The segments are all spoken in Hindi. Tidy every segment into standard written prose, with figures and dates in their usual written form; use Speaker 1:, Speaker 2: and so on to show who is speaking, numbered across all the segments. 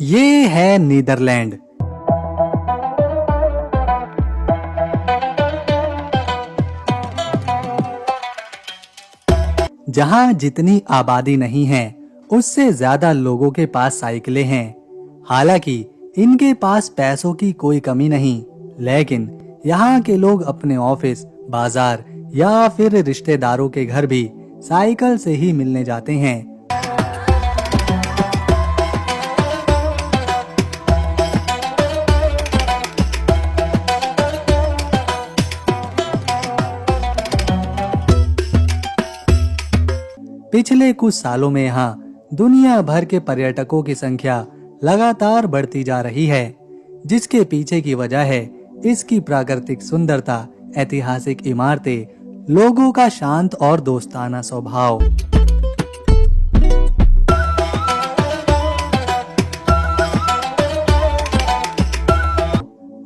Speaker 1: ये है नीदरलैंड। जहां जितनी आबादी नहीं है, उससे ज्यादा लोगों के पास साइकिलें हैं। हालांकि इनके पास पैसों की कोई कमी नहीं, लेकिन यहाँ के लोग अपने ऑफिस, बाजार या फिर रिश्तेदारों के घर भी साइकिल से ही मिलने जाते हैं। पिछले कुछ सालों में यहाँ दुनिया भर के पर्यटकों की संख्या लगातार बढ़ती जा रही है, जिसके पीछे की वजह है इसकी प्राकृतिक सुंदरता, ऐतिहासिक इमारतें, लोगों का शांत और दोस्ताना स्वभाव।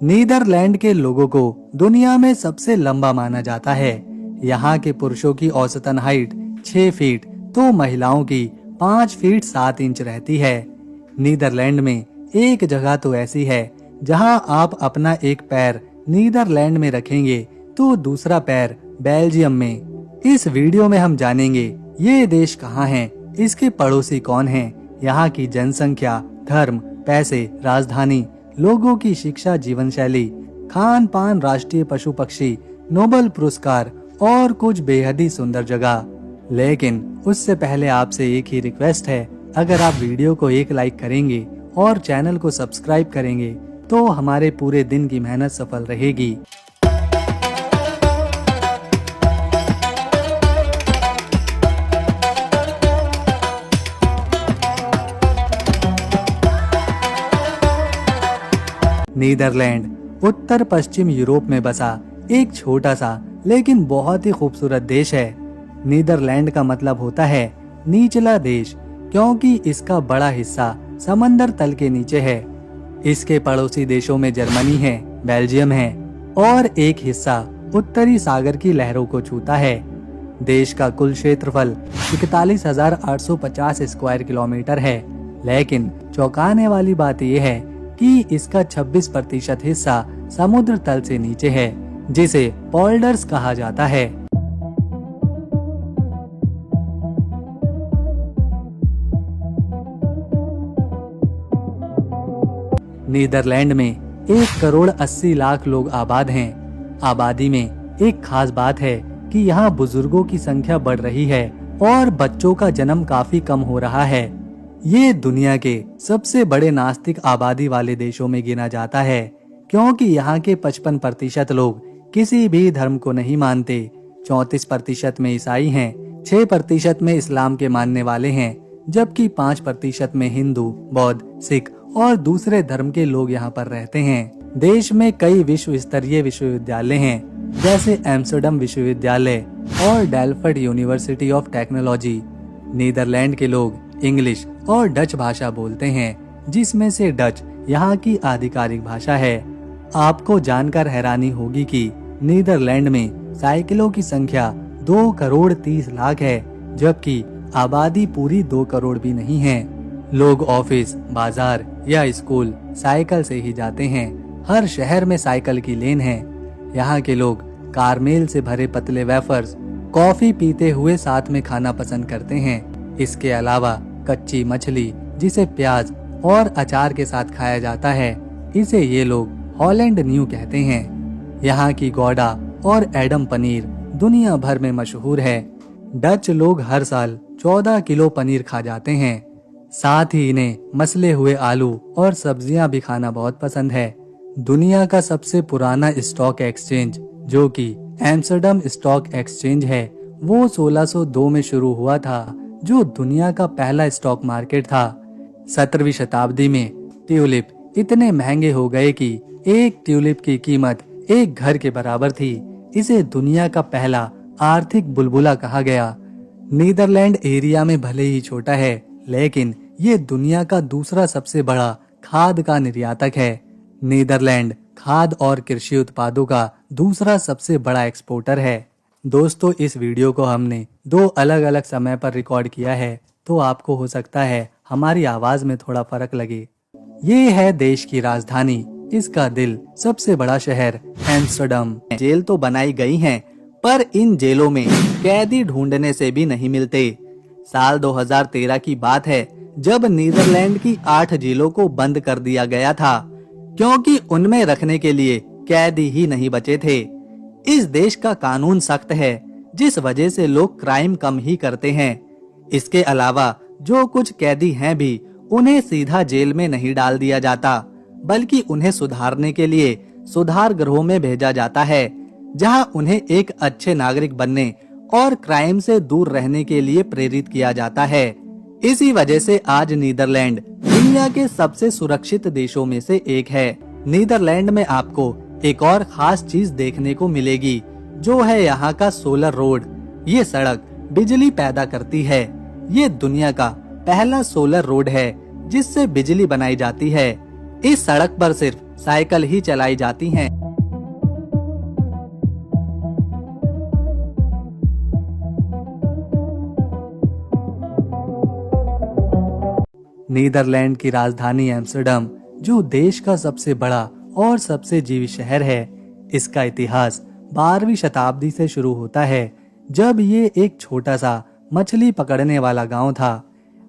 Speaker 1: नीदरलैंड के लोगों को दुनिया में सबसे लंबा माना जाता है। यहाँ के पुरुषों की औसतन हाइट 6 फीट तो महिलाओं की 5 फीट 7 इंच रहती है। नीदरलैंड में एक जगह तो ऐसी है जहां आप अपना एक पैर नीदरलैंड में रखेंगे तो दूसरा पैर बेल्जियम में। इस वीडियो में हम जानेंगे ये देश कहाँ है, इसके पड़ोसी कौन हैं, यहाँ की जनसंख्या, धर्म, पैसे, राजधानी, लोगों की शिक्षा, जीवन शैली, खान पान, राष्ट्रीय पशु पक्षी, नोबेल पुरस्कार और कुछ बेहद ही सुंदर जगह। लेकिन उससे पहले आपसे एक ही रिक्वेस्ट है, अगर आप वीडियो को एक लाइक करेंगे और चैनल को सब्सक्राइब करेंगे तो हमारे पूरे दिन की मेहनत सफल रहेगी। नीदरलैंड उत्तर पश्चिम यूरोप में बसा एक छोटा सा लेकिन बहुत ही खूबसूरत देश है। नीदरलैंड का मतलब होता है निचला देश, क्योंकि इसका बड़ा हिस्सा समंदर तल के नीचे है। इसके पड़ोसी देशों में जर्मनी है, बेल्जियम है और एक हिस्सा उत्तरी सागर की लहरों को छूता है। देश का कुल क्षेत्रफल 41,850 स्क्वायर किलोमीटर है, लेकिन चौंकाने वाली बात यह है कि इसका 26% हिस्सा समुद्र तल से नीचे है, जिसे पोल्डर्स कहा जाता है। नीदरलैंड में 1,80,00,000 लोग आबाद हैं। आबादी में एक खास बात है कि यहाँ बुजुर्गों की संख्या बढ़ रही है और बच्चों का जन्म काफी कम हो रहा है। ये दुनिया के सबसे बड़े नास्तिक आबादी वाले देशों में गिना जाता है, क्योंकि यहाँ के 55% लोग किसी भी धर्म को नहीं मानते। 34% में ईसाई हैं, 6% में इस्लाम के मानने वाले हैं, जबकि 5% में हिंदू, बौद्ध, सिख और दूसरे धर्म के लोग यहाँ पर रहते हैं। देश में कई विश्व स्तरीय विश्वविद्यालय हैं, जैसे एम्स्टर्डम विश्वविद्यालय और Delft University of Technology. Netherlands के लोग इंग्लिश और डच भाषा बोलते हैं, जिसमें से डच यहाँ की आधिकारिक भाषा है। आपको जानकर हैरानी होगी कि नीदरलैंड में साइकिलों की संख्या 2,30,00,000 है, जबकि आबादी पूरी 2 करोड़ भी नहीं है। लोग ऑफिस, बाजार या स्कूल साइकिल से ही जाते हैं। हर शहर में साइकिल की लेन है। यहाँ के लोग कारमेल से भरे पतले वेफर्स, कॉफी पीते हुए साथ में खाना पसंद करते हैं। इसके अलावा कच्ची मछली, जिसे प्याज और अचार के साथ खाया जाता है, इसे ये लोग हॉलैंड न्यू कहते हैं। यहाँ की गौडा और एडम पनीर दुनिया भर में मशहूर है। डच लोग हर साल 14 किलो पनीर खा जाते हैं। साथ ही इन्हें मसले हुए आलू और सब्जियां भी खाना बहुत पसंद है। दुनिया का सबसे पुराना स्टॉक एक्सचेंज, जो कि एम्स्टर्डम स्टॉक एक्सचेंज है, वो 1602 में शुरू हुआ था, जो दुनिया का पहला स्टॉक मार्केट था। 17वीं शताब्दी में ट्यूलिप इतने महंगे हो गए कि एक ट्यूलिप की कीमत एक घर के बराबर थी। इसे दुनिया का पहला आर्थिक बुलबुला कहा गया। नीदरलैंड एरिया में भले ही छोटा है, लेकिन ये दुनिया का दूसरा सबसे बड़ा खाद का निर्यातक है। नीदरलैंड खाद और कृषि उत्पादों का दूसरा सबसे बड़ा एक्सपोर्टर है। दोस्तों, इस वीडियो को हमने 2 अलग अलग समय पर रिकॉर्ड किया है, तो आपको हो सकता है हमारी आवाज में थोड़ा फर्क लगे। ये है देश की राजधानी, इसका दिल, सबसे बड़ा शहर एम्स्टर्डम। जेल तो बनाई गई हैं, पर इन जेलों में कैदी ढूंढने से भी नहीं मिलते। साल 2013 की बात है, जब नीदरलैंड की 8 जेलों को बंद कर दिया गया था, क्योंकि उनमें रखने के लिए कैदी ही नहीं बचे थे। इस देश का कानून सख्त है, जिस वजह से लोग क्राइम कम ही करते हैं। इसके अलावा जो कुछ कैदी हैं भी, उन्हें सीधा जेल में नहीं डाल दिया जाता, बल्कि उन्हें सुधारने के लिए सुधार गृहों में भेजा जाता है, जहां उन्हें एक अच्छे नागरिक बनने और क्राइम से दूर रहने के लिए प्रेरित किया जाता है। इसी वजह से आज नीदरलैंड दुनिया के सबसे सुरक्षित देशों में से एक है। नीदरलैंड में आपको एक और खास चीज देखने को मिलेगी, जो है यहाँ का सोलर रोड। ये सड़क बिजली पैदा करती है। ये दुनिया का पहला सोलर रोड है जिससे बिजली बनाई जाती है। इस सड़क पर सिर्फ साइकिल ही चलाई जाती हैं। नीदरलैंड की राजधानी एम्स्टर्डम, जो देश का सबसे बड़ा और सबसे जीवित शहर है, इसका इतिहास 12वीं शताब्दी से शुरू होता है, जब ये एक छोटा सा मछली पकड़ने वाला गांव था।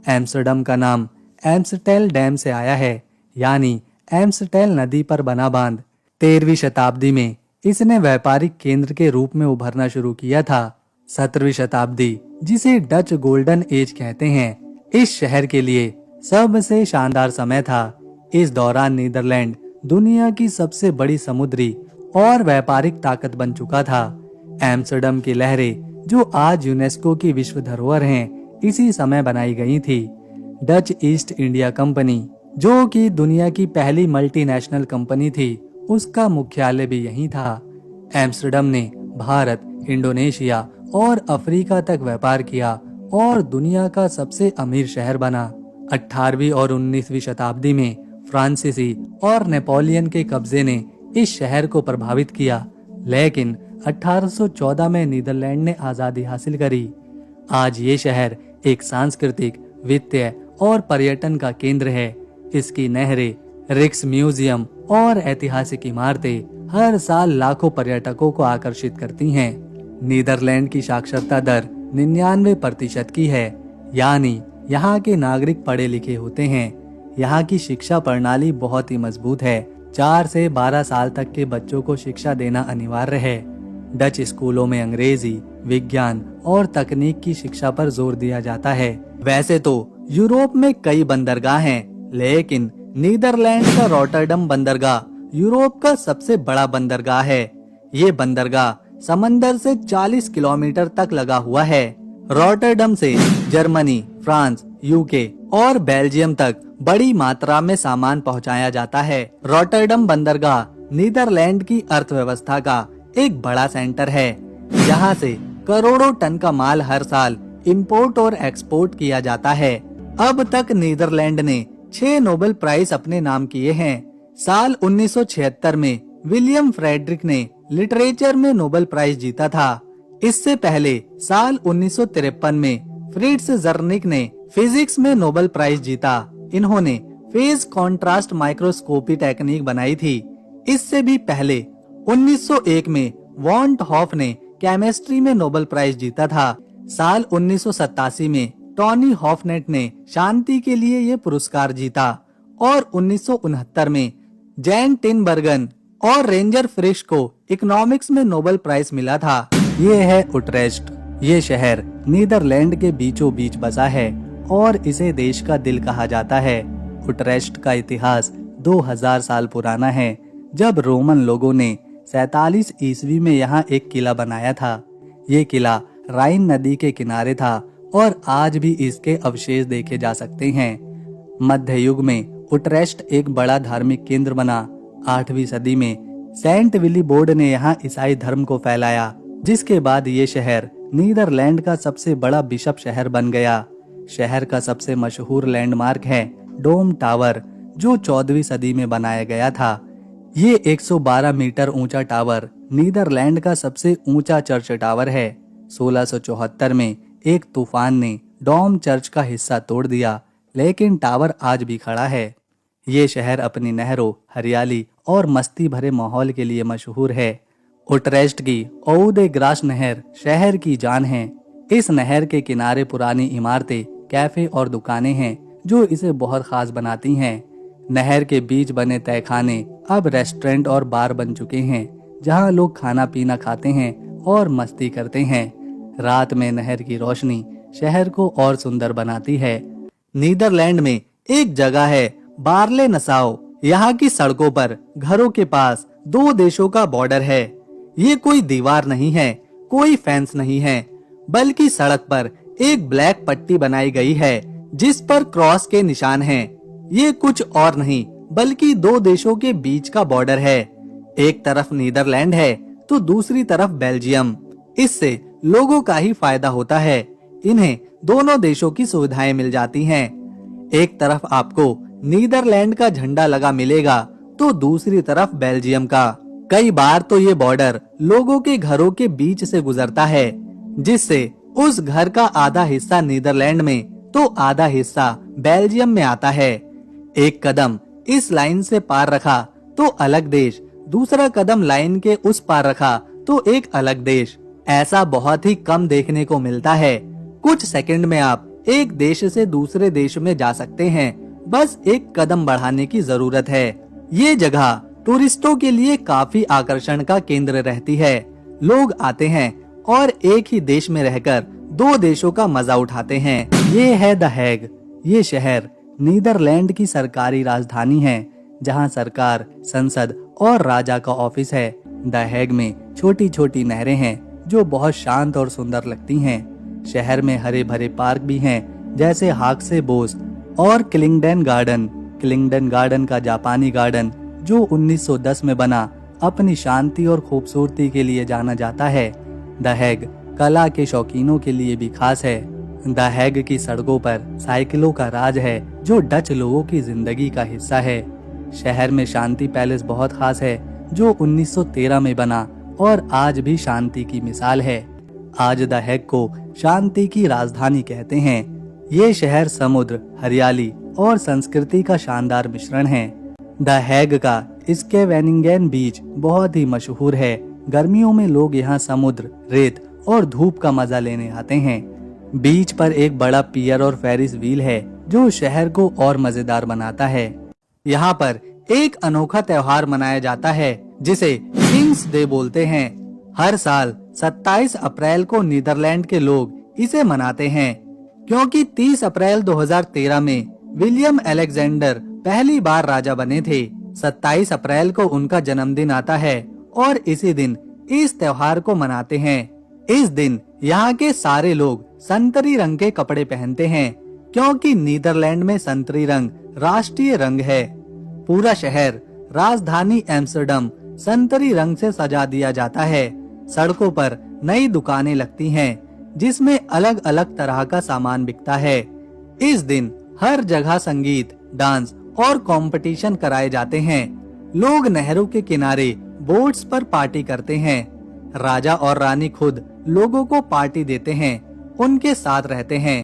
Speaker 1: एम्स्टर्डम का नाम एम्स्टेल डैम से आया है, यानी एम्स्टेल नदी पर बना बांध। 13वीं शताब्दी में इसने व्यापारिक केंद्र के रूप में उभरना शुरू किया था। 17वीं शताब्दी, जिसे डच गोल्डन एज कहते हैं, इस शहर के लिए सबसे शानदार समय था। इस दौरान नीदरलैंड दुनिया की सबसे बड़ी समुद्री और व्यापारिक ताकत बन चुका था। एम्स्टर्डम की लहरें, जो आज यूनेस्को की विश्व धरोहर हैं, इसी समय बनाई गई थी। डच ईस्ट इंडिया कंपनी, जो कि दुनिया की पहली मल्टीनेशनल कंपनी थी, उसका मुख्यालय भी यहीं था। एम्स्टर्डम ने भारत, इंडोनेशिया और अफ्रीका तक व्यापार किया और दुनिया का सबसे अमीर शहर बना। 18वीं और 19वीं शताब्दी में फ्रांसीसी और नेपोलियन के कब्जे ने इस शहर को प्रभावित किया, लेकिन 1814 में नीदरलैंड ने आजादी हासिल करी। आज ये शहर एक सांस्कृतिक, वित्तीय और पर्यटन का केंद्र है। इसकी नहरें, रिक्स म्यूजियम और ऐतिहासिक इमारतें हर साल लाखों पर्यटकों को आकर्षित करती हैं। नीदरलैंड की साक्षरता दर 99% की है, यानी यहाँ के नागरिक पढ़े लिखे होते हैं। यहाँ की शिक्षा प्रणाली बहुत ही मजबूत है। 4 से 12 साल तक के बच्चों को शिक्षा देना अनिवार्य है। डच स्कूलों में अंग्रेजी, विज्ञान और तकनीक की शिक्षा पर जोर दिया जाता है। वैसे तो यूरोप में कई बंदरगाह हैं, लेकिन नीदरलैंड का रॉटरडम बंदरगाह यूरोप का सबसे बड़ा बंदरगाह है। ये बंदरगाह समंदर से 40 किलोमीटर तक लगा हुआ है। रॉटरडम से जर्मनी, फ्रांस, यूके और बेल्जियम तक बड़ी मात्रा में सामान पहुंचाया जाता है। रॉटरडम बंदरगाह नीदरलैंड की अर्थव्यवस्था का एक बड़ा सेंटर है, जहां से करोड़ों टन का माल हर साल इंपोर्ट और एक्सपोर्ट किया जाता है। अब तक नीदरलैंड ने 6 नोबेल प्राइज अपने नाम किए हैं। साल 1976 में विलियम फ्रेडरिक ने लिटरेचर में नोबेल प्राइज जीता था। इससे पहले साल 1953 में फ्रिट्ज जर्निक ने फिजिक्स में नोबेल प्राइज जीता। इन्होंने फेज कॉन्ट्रास्ट माइक्रोस्कोपी टेक्निक बनाई थी। इससे भी पहले 1901 में वॉन्ट हॉफ ने केमिस्ट्री में नोबेल प्राइज जीता था। साल 1987 में टॉनी हॉफनेट ने शांति के लिए ये पुरस्कार जीता और 1969 में जैन टिनबर्गन और रेंजर फ्रिश को इकोनॉमिक्स में नोबेल प्राइज मिला था। ये है उट्रेस्ट। ये शहर नीदरलैंड के बीचों बीच बसा है और इसे देश का दिल कहा जाता है। उट्रेस्ट का इतिहास 2000 साल पुराना है, जब रोमन लोगों ने 47 ईस्वी में यहाँ एक किला बनाया था। ये किला राइन नदी के किनारे था और आज भी इसके अवशेष देखे जा सकते हैं। मध्य युग में उट्रेस्ट एक बड़ा धार्मिक केंद्र बना। 8वीं सदी में सेंट विली बोर्ड ने यहाँ ईसाई धर्म को फैलाया, जिसके बाद ये शहर नीदरलैंड का सबसे बड़ा बिशप शहर बन गया। शहर का सबसे मशहूर लैंडमार्क है डोम टावर, जो 14वीं सदी में बनाया गया था। ये 112 मीटर ऊंचा टावर नीदरलैंड का सबसे ऊंचा चर्च टावर है। 1674 में एक तूफान ने डोम चर्च का हिस्सा तोड़ दिया, लेकिन टावर आज भी खड़ा है। ये शहर अपनी नहरों, हरियाली और मस्ती भरे माहौल के लिए मशहूर है। उटरेस्ट की औ दे ग्रास नहर शहर की जान है। इस नहर के किनारे पुरानी इमारतें, कैफे और दुकानें हैं जो इसे बहुत खास बनाती हैं। नहर के बीच बने तहखाने अब रेस्टोरेंट और बार बन चुके हैं, जहां लोग खाना पीना खाते हैं और मस्ती करते हैं। रात में नहर की रोशनी शहर को और सुंदर बनाती है। नीदरलैंड में एक जगह है बार्ले नसाओ। यहाँ की सड़कों पर घरों के पास दो देशों का बॉर्डर है। ये कोई दीवार नहीं है, कोई फेंस नहीं है, बल्कि सड़क पर एक ब्लैक पट्टी बनाई गई है जिस पर क्रॉस के निशान हैं। ये कुछ और नहीं बल्कि दो देशों के बीच का बॉर्डर है। एक तरफ नीदरलैंड है तो दूसरी तरफ बेल्जियम। इससे लोगों का ही फायदा होता है। इन्हें दोनों देशों की सुविधाएं मिल जाती हैं। एक तरफ आपको नीदरलैंड का झंडा लगा मिलेगा तो दूसरी तरफ बेल्जियम का। कई बार तो ये बॉर्डर लोगों के घरों के बीच से गुजरता है, जिससे उस घर का आधा हिस्सा नीदरलैंड में तो आधा हिस्सा बेल्जियम में आता है। एक कदम इस लाइन से पार रखा तो अलग देश, दूसरा कदम लाइन के उस पार रखा तो एक अलग देश। ऐसा बहुत ही कम देखने को मिलता है। कुछ सेकंड में आप एक देश से दूसरे देश में जा सकते हैं, बस एक कदम बढ़ाने की जरूरत है। ये जगह टूरिस्टों के लिए काफी आकर्षण का केंद्र रहती है। लोग आते हैं और एक ही देश में रहकर दो देशों का मजा उठाते हैं। ये है द हैग। ये शहर नीदरलैंड की सरकारी राजधानी है, जहां सरकार, संसद और राजा का ऑफिस है। द हैग में छोटी छोटी नहरें हैं जो बहुत शांत और सुंदर लगती हैं। शहर में हरे भरे पार्क भी हैं, जैसे हाक्से बोस और क्लिंगडन गार्डन। क्लिंगडन गार्डन का जापानी गार्डन जो 1910 में बना, अपनी शांति और खूबसूरती के लिए जाना जाता है। द हैग कला के शौकीनों के लिए भी खास है। द हैग की सड़कों पर साइकिलों का राज है जो डच लोगों की जिंदगी का हिस्सा है। शहर में शांति पैलेस बहुत खास है जो 1913 में बना और आज भी शांति की मिसाल है। आज द हैग को शांति की राजधानी कहते हैं। ये शहर समुद्र, हरियाली और संस्कृति का शानदार मिश्रण है। द हैग का स्केवेनिंगन बीच बहुत ही मशहूर है। गर्मियों में लोग यहाँ समुद्र, रेत और धूप का मजा लेने आते हैं। बीच पर एक बड़ा पियर और फेरिस व्हील है जो शहर को और मजेदार बनाता है। यहाँ पर एक अनोखा त्योहार मनाया जाता है जिसे किंग्स डे बोलते हैं। हर साल 27 अप्रैल को नीदरलैंड के लोग इसे मनाते हैं, क्योंकि 30 अप्रैल 2013 में विलियम अलेक्जेंडर पहली बार राजा बने थे। 27 अप्रैल को उनका जन्मदिन आता है और इसी दिन इस त्योहार को मनाते हैं। इस दिन यहाँ के सारे लोग संतरी रंग के कपड़े पहनते हैं, क्योंकि नीदरलैंड में संतरी रंग राष्ट्रीय रंग है। पूरा शहर, राजधानी एम्स्टर्डम संतरी रंग से सजा दिया जाता है। सड़कों पर नई दुकानें लगती हैं, जिसमें अलग अलग तरह का सामान बिकता है। इस दिन हर जगह संगीत, डांस और कंपटीशन कराए जाते हैं। लोग नहरों के किनारे बोट्स पर पार्टी करते हैं। राजा और रानी खुद लोगों को पार्टी देते हैं, उनके साथ रहते हैं।